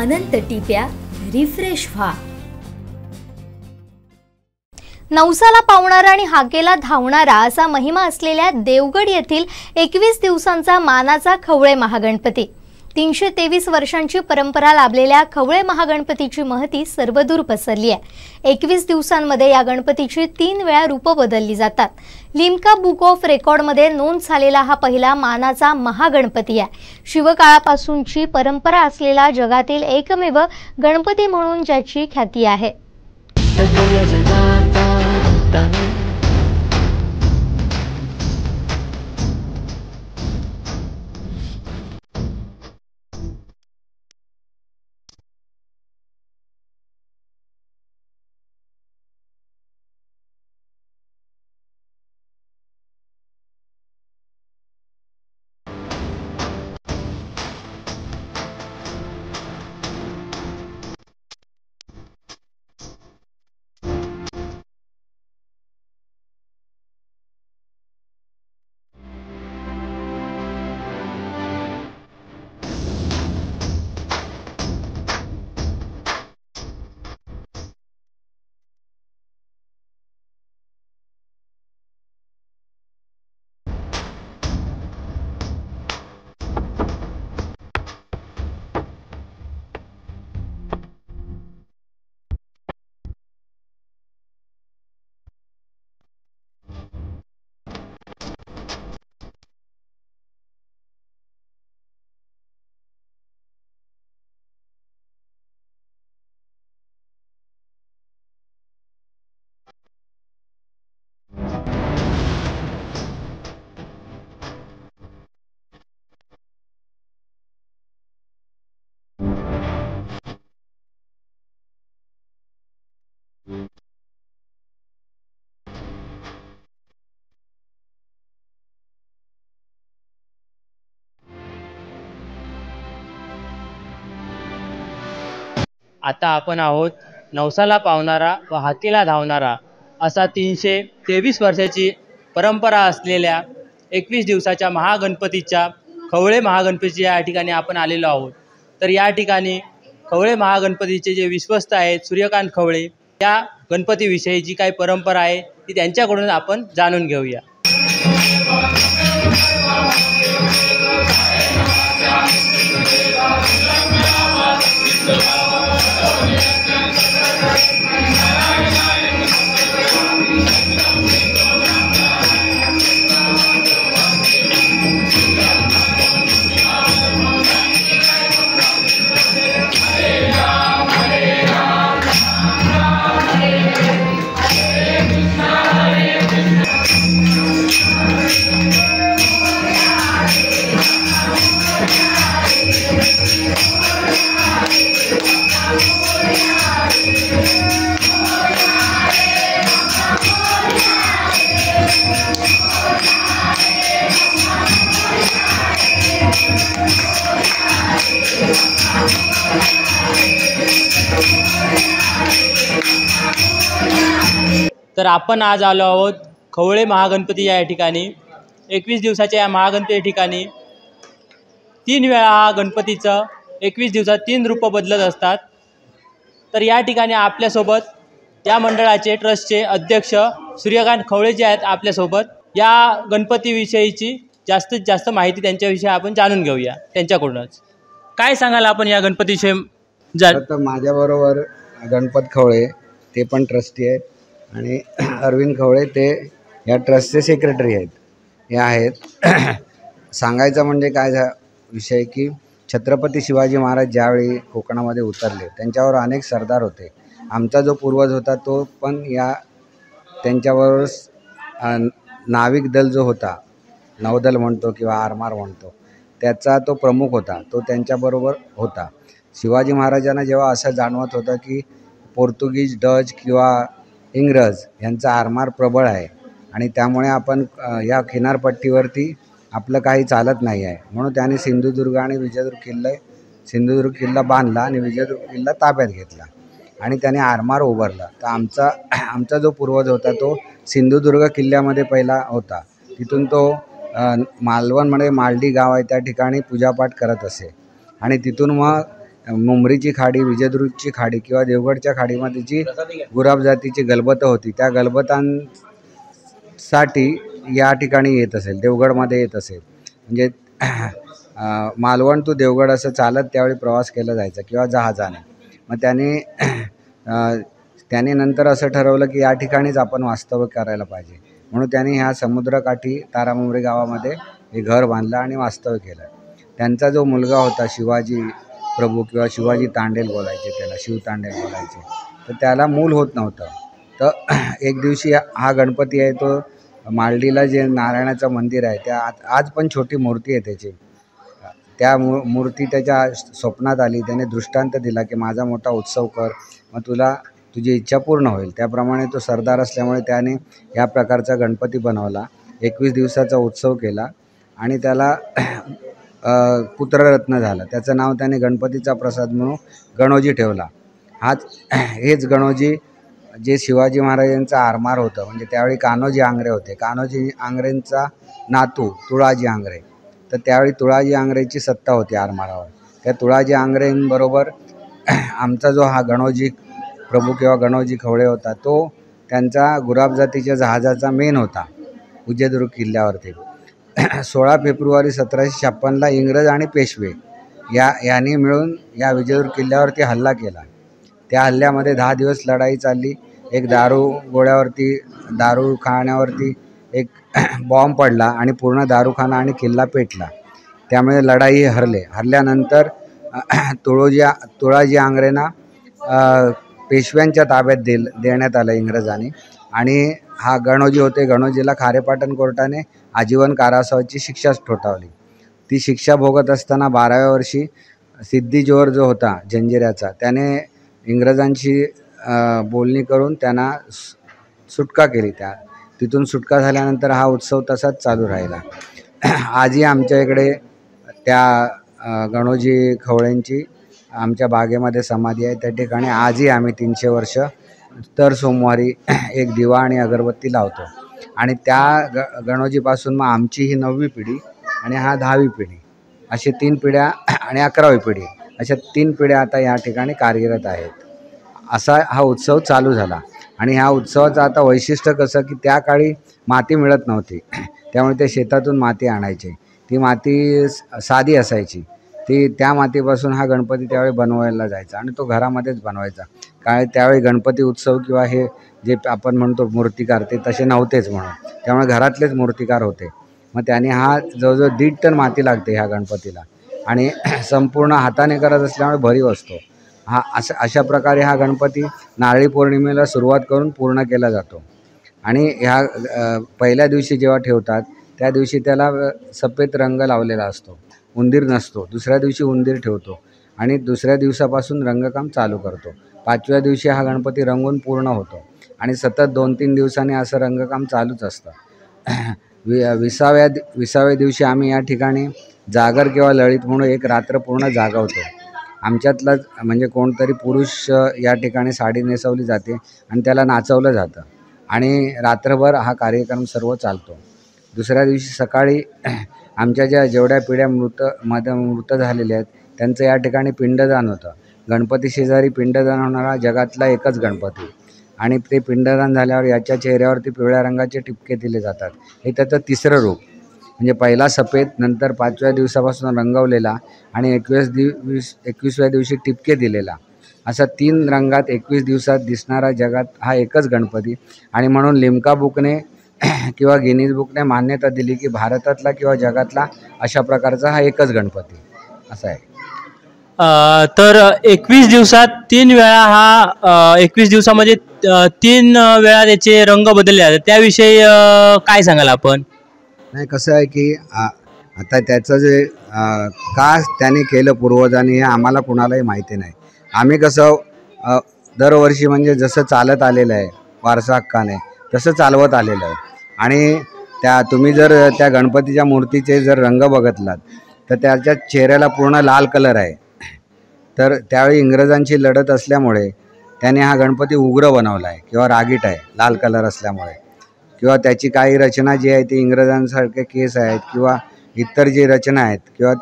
अनंत टिप्या refresh व्हा। नवसाला पावणारा आणि हाकेला धावणारा असा महिमा असलेल्या देवगड येथील 21 दिवसांचा मानाचा खवळे महागणपती। 323 वर्षांची परंपरा लाभलेल्या खवळे महागणपतीची महती सर्वदूर पसरली आहे। 21 दिवसांमध्ये या गणपतीची 3 वेळा रूप बदलली जातात। लिम्का बुक ऑफ रेकॉर्डमध्ये नोंद झालेला हा पहिला मानाचा महागणपती आहे। शिवकाळापासूनची परंपरा असलेला जगातील एकमेव गणपती म्हणून ज्याची ख्याती आहे। आता आपण आहोत नवसाला पावणारा व हातीला धावणारा असा 323 वर्षाची परंपरा असलेल्या 21 दिवसाच्या महागणपतीच्या खवळे महागणपतीच्या या ठिकाणी आपण आलेलो आहोत। तर या ठिकाणी खवळे महागणपतीचे जे विश्वस्त आहेत सूर्यकांत खवळे, या गणपतीविषयी जी काही परंपरा आहे ती त्यांच्याकडून आपण जाणून घेऊया। तर आपण आज आलो आहोत खवळे महागणपती या ठिकाणी। 21 दिवसाच्या या महागणपती ठिकाणी 3 वेळा हा गणपतीचं 21 दिवसात 3 रूप बदलत असतात। तर या ठिकाणी आपल्यासोबत या मंडळाचे ट्रस्टचे अध्यक्ष सूर्यकांत खवळे जे आहेत आपल्यासोबत। या गणपतीविषयीची जास्तीत जास्त माहिती त्यांच्याविषयी आपण जाणून घेऊया त्यांच्याकडूनच। काय सांगाल आपण या गणपतीविषयी? तर माझ्याबरोबर गणपत खवळे ते पण ट्रस्टी आहेत आणि अरविंद खवळे ते या ट्रस्टचे सेक्रेटरी आहेत, हे आहेत। सांगायचं म्हणजे काय विषय की छत्रपती शिवाजी महाराज ज्यावेळी कोकणामध्ये उतरले त्यांच्यावर अनेक सरदार होते। आमचा जो पूर्वज होता तो पण या त्यांच्याबरोबर नाविक दल जो होता, नौदल म्हणतो किंवा आरमार म्हणतो, त्याचा तो प्रमुख होता, तो त्यांच्याबरोबर होता। शिवाजी महाराजांना जेव्हा असं जाणवत होतं की पोर्तुगीज, डच किंवा इंग्रज यांचा आरमार प्रबळ आहे आणि त्यामुळे आपण या किनारपट्टीवरती आपलं काही चालत नाही आहे, म्हणून त्याने सिंधुदुर्ग आणि सिंधुदुर्ग किल्ला बांधला आणि विजयदुर्ग किल्ला ताब्यात घेतला आणि त्याने आरमार उभारला। तर आमचा जो पूर्वज होता तो सिंधुदुर्ग किल्ल्यामध्ये पहिला होता। तिथून तो मालवणमध्ये मालडी गाव आहे त्या ठिकाणी पूजापाठ करत असे आणि तिथून मग मुंबरीची खाडी, विजयदुर्गची खाडी किंवा देवगडच्या खाडीमध्ये जी गुलाब जातीची गलबतं होती त्या गलबतांसाठी या ठिकाणी येत असेल, देवगडमध्ये येत असेल. म्हणजे मालवण टू देवगड असं चालत त्यावेळी प्रवास केला जायचा किंवा जहाजाने. मग त्याने नंतर असं ठरवलं की या ठिकाणीच आपण वास्तव्य करायला पाहिजे, म्हणून त्याने ह्या समुद्रकाठी तारामुंबरी गावामध्ये हे घर बांधलं आणि वास्तव्य केलं. त्यांचा जो मुलगा होता शिवाजी प्रभू किंवा शिवाजी तांडेल बोलायचे त्याला, शिव तांडेल बोलायचे, तर त्याला मूल होत नव्हतं. तर एक दिवशी हा गणपती आहे तो मालडीला जे नारायणाचं मंदिर आहे त्या आज पण छोटी मूर्ती आहे त्याची, त्या मूर्ती त्याच्या स्वप्नात आली. त्याने दृष्टांत दिला की माझा मोठा उत्सव कर, मग तुझी इच्छा पूर्ण होईल. त्याप्रमाणे तो सरदार असल्यामुळे त्याने या प्रकारचा गणपती बनवला. 21 दिवसाचा उत्सव केला आणि त्याला पुत्ररत्न झालं. त्याचं नाव त्याने गणपतीचा प्रसाद म्हणून गणोजी ठेवला. हेच गणोजी जे शिवाजी महाराजांचा आरमार होतं, म्हणजे त्यावेळी कान्होजी आंग्रे होते. कान्होजी आंग्रेंचा नातू तुळाजी आंग्रे. तर त्यावेळी तुळाजी आंग्रेची सत्ता होती आरमारावर. त्या तुळाजी आंग्रेंबरोबर आमचा जो हा गणोजी प्रभू किंवा गणोजी खवळे होता तो त्यांचा गुलाब जातीच्या जहाजाचा मेन होता विजयदुर्ग किल्ल्यावरती. 16 फेब्रुवारी 1756ला इंग्रज आणि पेशवे यांनी मिळून या विजयदुर्ग किल्ल्यावरती हल्ला केला. त्या हल्ल्यामध्ये 10 दिवस लढाई चालली. एक दारूखान्यावरती एक बॉम्ब पडला आणि पूर्ण दारूखाना आणि किल्ला पेटला. त्यामुळे लढाई हरल्यानंतर तुळाजी आंग्रेंना पेशव्यांच्या ताब्यात देण्यात आलं इंग्रजांनी. आणि हा गणोजी होते, गणोजीला खारेपाटण कोर्टाने आजीवन कारावासाची शिक्षा ठोठावली. ती शिक्षा भोगत असताना 12व्या वर्षी सिद्दी जोहर जो होता जंजिऱ्याचा, त्याने इंग्रजांशी बोलणी करून त्यांना सुटका केली. तिथून सुटका झाल्यानंतर हा उत्सव तसाच चालू राहिला. आजही आमच्या इकडे त्या गणोजी खवळेंची आमच्या बागेमध्ये समाधी आहे. त्या ठिकाणी आजही आम्ही 300 वर्ष दर सोमवारी एक दिवा आणि अगरबत्ती लावतो. आणि त्या गणोजीपासून मग आमची ही 9वी पिढी आणि हा 10वी पिढी, असे 3 पिढ्या आणि 11वी पिढी, अशा 3 पिढ्या आता या ठिकाणी कार्यरत आहेत. असा हा उत्सव चालू झाला. आणि ह्या उत्सवाचं आता वैशिष्ट्य कसं की त्या काळी माती मिळत नव्हती, त्यामुळे ते शेतातून माती आणायचे. ती माती साधी असायची. त्या मातीपासून हा गणपती त्यावेळी बनवायला जायचा आणि तो घरामध्येच बनवायचा. काय त्यावेळी गणपती उत्सव किंवा हे जे आपण म्हणतो मूर्तिकार ते तसे नव्हतेच म्हणून, त्यामुळे घरातलेच मूर्तिकार होते. मग त्याने हा जवळजवळ 1.5 टन माती लागते ह्या गणपतीला आणि संपूर्ण हाताने करत असल्यामुळे भरीव असतो. अशा प्रकारे हा गणपती नारळी पौर्णिमेला सुरुवात करून पूर्ण केला जातो. आणि ह्या पहिल्या दिवशी जेव्हा ठेवतात त्या दिवशी त्याला सफेद रंग लावलेला असतो, उंदीर नसतो. दुसऱ्या दिवशी उंदीर ठेवतो आणि दुसऱ्या दिवसापासून रंगकाम चालू करतो. 5व्या दिवशी हा गणपती रंगून पूर्ण होतो आणि सतत 2-3 दिवसांनी असं रंगकाम चालूच असतं. 20व्या दिवशी आम्ही या ठिकाणी जागर किंवा लळीत म्हणून एक रात्र पूर्ण जागवतो. आमच्यातलाच म्हणजे कोणतरी पुरुष या ठिकाणी साडी नेसवली जाते आणि त्याला नाचवलं जातं आणि रात्रभर हा कार्यक्रम सर्व चालतो. दुसऱ्या दिवशी सकाळी आमच्या जेवढ्या पिढ्या मृत झालेल्या आहेत त्यांचं या ठिकाणी पिंडदान होतं. गणपती शेजारी पिंडदान होणारा जगातला एकच गणपती आणि ते पिंडदान झाल्यावर याच्या चेहऱ्यावरती पिवळ्या रंगाचे टिपके दिले जातात. हे त्याचं 3रं रूप. म्हणजे पहिला सफेद, नंतर 5व्या दिवसापासून रंगवलेला आणि 21व्या दिवशी टिपके दिलेला, असा 3 रंगात 21 दिवसात दिसणारा जगात हा एकच गणपती. आणि म्हणून लिम्का बुकने किंवा गिनीज बुकने मान्यता दिली की भारतातला किंवा जगातला अशा प्रकारचा हा एकच गणपती असा आहे. तर 21 दिवसात 3 वेळा हा 21 दिवसामध्ये 3 वेळा त्याचे रंग बदलले जातात, त्याविषयी काय सांगाल आपण? नाही, कसं आहे की आता त्याचं जे का त्याने केलं पूर्वजांनी हे आम्हाला कुणालाही माहिती नाही. आम्ही कसं दरवर्षी म्हणजे जसं चालत आलेलं आहे वारसा हक्काने तसं चालवत आलेलं आहे. आणि तुम्ही जर त्या गणपतीच्या मूर्तीचे जर रंग बघितलात तर त्याच्या चेहऱ्याला पूर्ण लाल कलर आहे. तर त्यावेळी इंग्रजांची लढत असल्यामुळे त्याने हा गणपती उग्र बनवला आहे किंवा रागीट आहे लाल कलर असल्यामुळे. किंवा त्याची काही रचना जी आहे ती इंग्रजांसारखे केस आहेत किंवा इतर जी रचना आहेत किंवा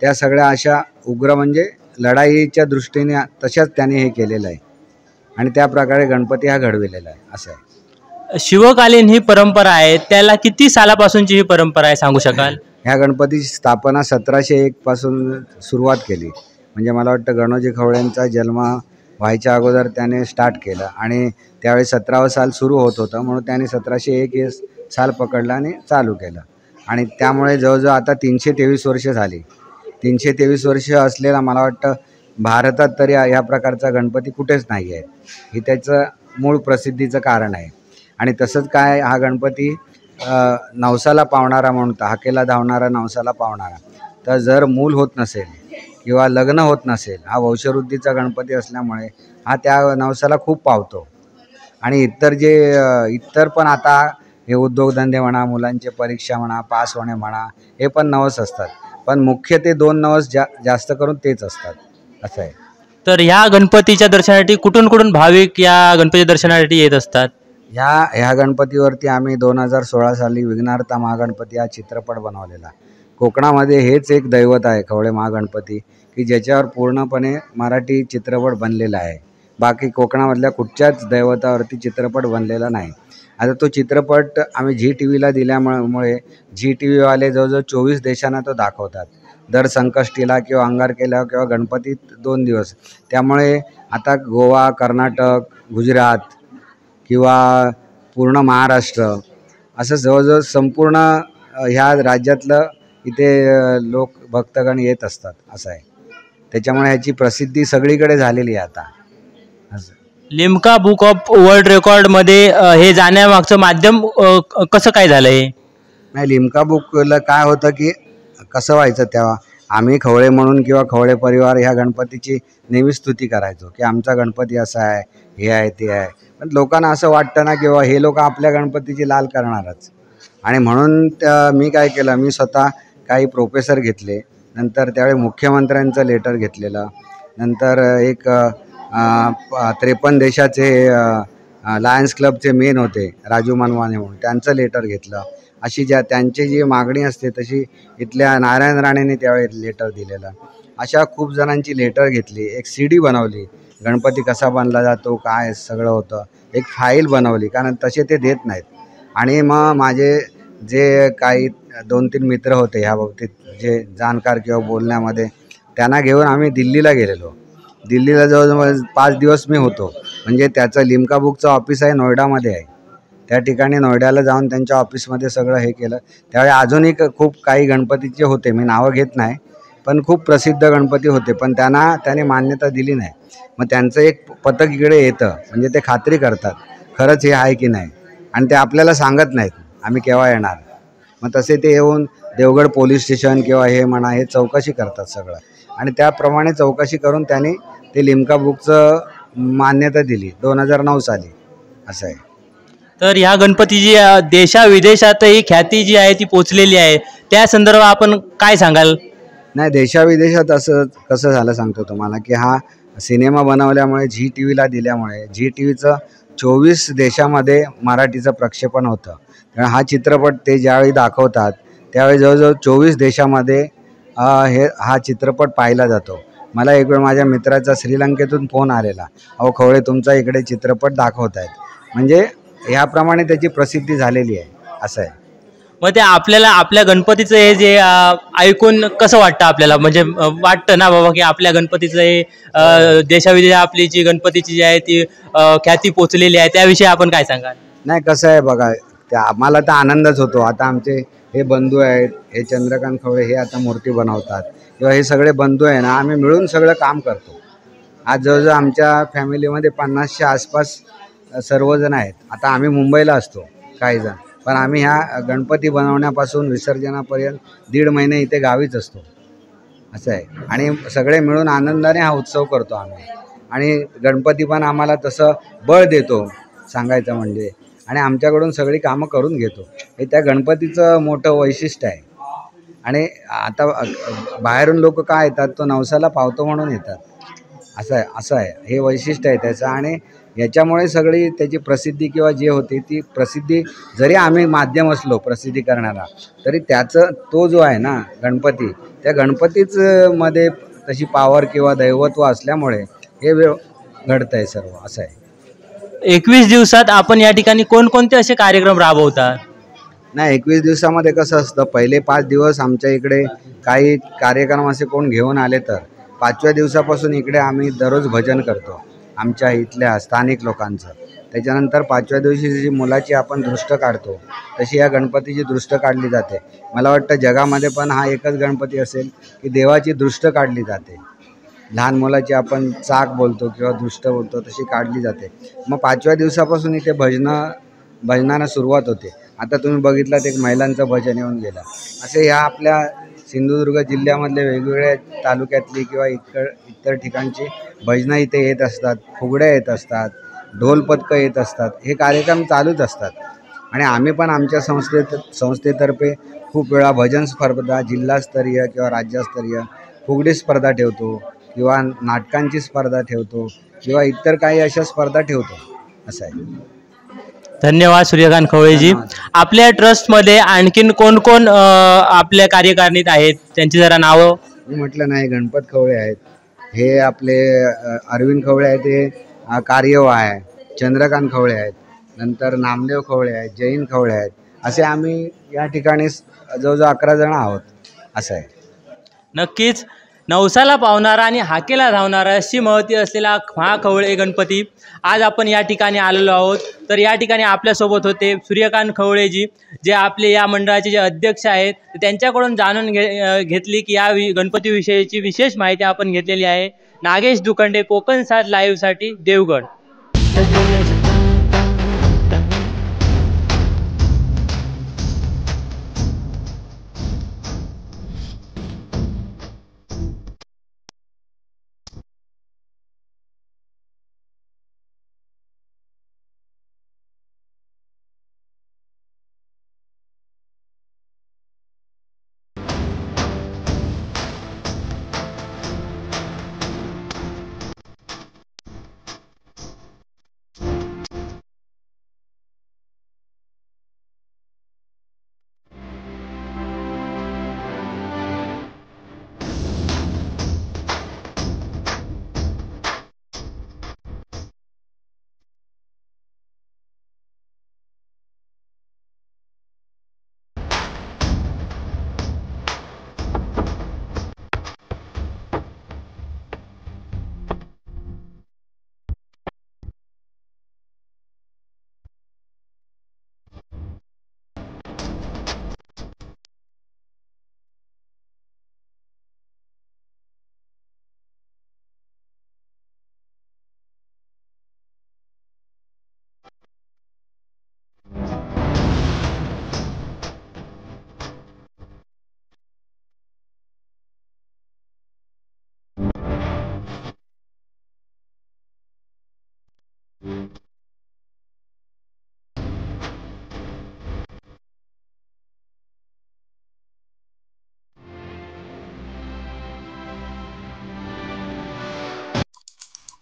त्या सगळ्या अशा उग्र म्हणजे लढाईच्या दृष्टीने तशाच त्याने हे केलेलं आहे आणि त्या प्रकारे गणपती हा घडविलेला आहे असं आहे. शिवकालीन ही परंपरा आहे, त्याला किती सालापासूनची ही परंपरा आहे सांगू शकाल? ह्या गणपतीची स्थापना 1701 पासून सुरुवात केली. म्हणजे मला वाटतं गणोजी खवळ्यांचा जन्म व्हायच्या अगोदर त्याने स्टार्ट केलं आणि त्यावेळी 17वं साल सुरू होत होतं, म्हणून त्याने 1701 हे साल पकडलं आणि चालू केलं. आणि त्यामुळे जवळजवळ आता 323 वर्ष झाली. 323 वर्ष असलेला मला वाटतं भारतात तरी ह्या प्रकारचा गणपती कुठेच नाही आहे. हे त्याचं मूळ प्रसिद्धीचं कारण आहे. आणि तसंच काय, हा गणपती नवसाला पावणारा म्हणतो, हाकेला धावणारा नवसाला पावणारा. तर जर मूल होत नसेल किंवा लग्न होत नसेल, हा वंशवृद्धीचा गणपती असल्यामुळे हा त्या नवसाला खूप पावतो. आणि इतर पण आता हे उद्योगधंदे म्हणा, मुलांचे परीक्षा म्हणा, पास होणे म्हणा, हे पण नवस असतात. पण मुख्य ते 2 नवस जास्त करून तेच असतात असं आहे. तर ह्या गणपतीच्या दर्शनासाठी कुठून कुठून भाविक या गणपती दर्शनासाठी येत असतात? ह्या गणपतीवरती आम्ही 2016 साली विघ्नहर्ता महागणपती हा चित्रपट बनवलेला. कोकणामध्ये हेच एक दैवत आहे खवळे महागणपती, की ज्याच्यावर पूर्णपणे मराठी चित्रपट बनलेला आहे. बाकी कोकणामधल्या कुठच्याच दैवतावरती चित्रपट बनलेला नाही. आता तो चित्रपट आम्ही ZTVला दिल्यामुळे ZTVवाले जवळजवळ 24 देशांना तो दाखवतात. दर संकष्टीला किंवा अंगारकेला किंवा गणपतीत 2 दिवस. त्यामुळे आता गोवा, कर्नाटक, गुजरात किंवा पूर्ण महाराष्ट्र असं जवळजवळ संपूर्ण ह्या राज्यातलं इथे लोक भक्तगण येत असतात असं आहे. त्याच्यामुळे ह्याची प्रसिद्धी सगळीकडे झालेली आहे आता असं. लिम्का बुक ऑफ वर्ल्ड रेकॉर्डमध्ये हे जाण्यामागचं माध्यम कसं काय झालं आहे? नाही, लिम्का बुकला काय होतं की कसं व्हायचं, तेव्हा आम्ही खवळे म्हणून किंवा खवळे परिवार ह्या गणपतीची नेहमी स्तुती करायचो की आमचा गणपती असा आहे, हे आहे, ते आहे. पण लोकांना असं वाटतं ना किंवा हे लोक आपल्या गणपतीची लाल करणारच. आणि म्हणून मी काय केलं, मी स्वतः काही प्रोफेसर घेतले. नंतर त्यावेळी मुख्यमंत्र्यांचं लेटर घेतलेलं. नंतर एक 53 देशाचे लायन्स क्लबचे मेन होते राजू मनवाने म्हणून, त्यांचं लेटर घेतलं. अशी त्यांची जी मागणी असते तशी इथल्या नारायण राणेंनी त्यावेळी लेटर दिलेलं. अशा खूप जणांची लेटर घेतली. एक CD बनवली, गणपती कसा बनला जातो, काय सगळं होतं. एक फाईल बनवली, कारण तसे ते देत नाहीत. आणि मग माझे जे काही 2-3 मित्र होते ह्या बाबतीत, जे जाणकार किंवा बोलण्यामध्ये, त्यांना घेऊन आम्ही दिल्लीला गेलेलो. दिल्लीला जवळजवळ 5 दिवस मी होतो. म्हणजे त्याचं लिम्का बुकचं ऑफिस आहे नोएडामध्ये आहे. त्या ठिकाणी नोएडाला जाऊन त्यांच्या ऑफिसमध्ये सगळं हे केलं. त्यावेळी अजूनही खूप काही गणपतीचे होते, मी नावं घेत नाही, पण खूप प्रसिद्ध गणपती होते. पण त्याने मान्यता दिली नाही. मग त्यांचं एक पथक इकडे येतं, म्हणजे ते खात्री करतात खरंच हे आहे की नाही. आणि ते आपल्याला सांगत नाहीत आम्ही केव्हा येणार. मग तसे ते येऊन देवगड पोलीस स्टेशन किंवा हे म्हणा, हे चौकशी करतात सगळं. आणि त्याप्रमाणे चौकशी करून त्यांनी ते लिम्का बुकचं मान्यता दिली 2009 साली असं आहे. तर ह्या गणपतीची देशाविदेशातही ख्याती जी आहे ती पोचलेली आहे, त्या संदर्भात आपण काय सांगाल? नाही, देशाविदेशात असं कसं झालं सांगतो तुम्हाला, की हा सिनेमा बनवल्यामुळे ZTVला दिल्यामुळे ZTVचं 24 देशामध्ये मराठीचं प्रक्षेपण होतं. कारण हा चित्रपट ते ज्यावेळी दाखवतात त्यावेळी जवळजवळ 24 देशामध्ये हा चित्रपट पाहिला जातो. मला एक वेळ माझ्या मित्राचा श्रीलंकेतून फोन आलेला, अहो खवळे तुमचा इकडे चित्रपट दाखवत आहेत. म्हणजे ह्याप्रमाणे त्याची प्रसिद्धी झालेली आहे असं आहे. मग ते आपल्याला आपल्या गणपतीचं हे जे ऐकून कसं वाटतं आपल्याला? म्हणजे वाटतं ना बाबा की आपल्या गणपतीचं हे देशाविदेश आपली जी गणपतीची जी आहे ती ख्याती पोचलेली आहे, त्याविषयी आपण काय सांगाल? नाही, कसं आहे बघा, त्या आम्हाला तर आनंदच होतो. आता आमचे हे बंधू आहेत, हे चंद्रकांत खवळे, हे आता मूर्ती बनवतात किंवा हे सगळे बंधू आहे ना, आम्ही मिळून सगळं काम करतो. आज जवळजवळ आमच्या फॅमिलीमध्ये 50च्या आसपास सर्वजण आहेत. आता आम्ही मुंबईला असतो काही जण, पण आम्ही ह्या गणपती बनवण्यापासून विसर्जनापर्यंत 1.5 महिने इथे गावीच असतो असं आहे. आणि सगळे मिळून आनंदाने हा उत्सव करतो आम्ही. आणि गणपती पण आम्हाला तसं बळ देतो सांगायचं म्हणजे, आणि आमच्याकडून सगळी कामं करून घेतो. हे त्या गणपतीचं मोठं वैशिष्ट्य आहे. आणि आता बाहेरून लोक काय येतात, तो नवसाला पावतो म्हणून येतात असं आहे हे वैशिष्ट्य आहे त्याचं. आणि याच्यामुळे सगळी त्याची प्रसिद्धी किंवा जे होते ती प्रसिद्धी, जरी आम्ही माध्यम असलो प्रसिद्धी करणारा, तरी त्याचं तो जो आहे ना गणपती, त्या गणपतीच मध्ये तशी पावर किंवा दैवत्व असल्यामुळे हे घडतं आहे सर्व असं आहे. 21 दिवसात आपण या ठिकाणी कोणकोणते असे कार्यक्रम राबवतात? नाही, 21 दिवसामध्ये कसं असतं, पहिले 5 दिवस आमच्या इकडे काही कार्यक्रम असे कोण घेऊन आले तर 5व्या दिवसापासून इकडे आम्ही दररोज भजन करतो आमच्या इथल्या स्थानिक लोकांचं. त्याच्यानंतर 5व्या दिवशी जी मुलाची आपण दृष्ट काढतो तशी या गणपतीची दृष्ट काढली जाते. मला वाटतं जगामध्ये पण हा एकच गणपती असेल की देवाची दृष्ट काढली जाते. लहान मुलाची आपण चाक बोलतो किंवा दृष्ट बोलतो तशी काढली जाते. मग 5व्या दिवसापासून इथे भजनाला सुरुवात होते. आता तुम्ही बघितलात एक महिलांचं भजन येऊन गेलं. असे ह्या आपल्या सिंधुदुर्ग जिल्ह्यामधले वेगवेगळ्या तालुक्यातली किंवा इतर ठिकाणची भजनं इथे येत असतात, फुगड्या येत असतात, ढोल पथकं येत असतात. हे कार्यक्रम चालूच असतात. आणि आम्ही पण आमच्या संस्थेतर्फे खूप वेळा भजन स्पर्धा, जिल्हास्तरीय किंवा राज्यस्तरीय फुगडी स्पर्धा ठेवतो किंवा नाटकांची स्पर्धा ठेवतो किंवा इतर काही अशा स्पर्धा ठेवतो असं आहे. धन्यवाद सूर्यकांत खवळेजी. आपल्या ट्रस्टमध्ये आणखीन कोण कोण आपल्या कार्यकारिणीत आहेत, त्यांची जरा नावं? मी म्हटलं नाही, गणपत खवळे आहेत, हे आपले अरविंद खवळे आहेत, ते कार्यवाह आहे, चंद्रकांत खवळे आहेत, नंतर नामदेव खवळे आहेत, जैन खवळे आहेत. असे आम्ही या ठिकाणी जवळजवळ 11 जण आहोत असं आहे. नक्कीच नवसाला पावणारा आणि हाकेला धावणारा अशी महती असलेला हा खवळे गणपती आज आपण या ठिकाणी आलेलो आहोत. तर या ठिकाणी आपल्यासोबत होते सूर्यकांत खवळेजी, जे आपले या मंडळाचे जे अध्यक्ष आहेत. त्यांच्याकडून जाणून घेतली की या गणपतीविषयीची विशेष माहिती आपण घेतलेली आहे. नागेश दुखंडे, कोकण 7 लाईव्हसाठी देवगड.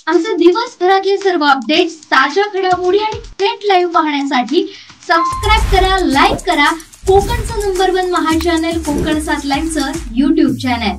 आमचे दिवसभरातले सर्व अपडेट्स, ताज्या घडामोडी आणि थेट लाईव्ह पाहण्यासाठी सबस्क्राईब करा, लाईक करा कोकणचं नंबर 1 महा चॅनल कोकण 7 लाईव्हचं YouTube चॅनल.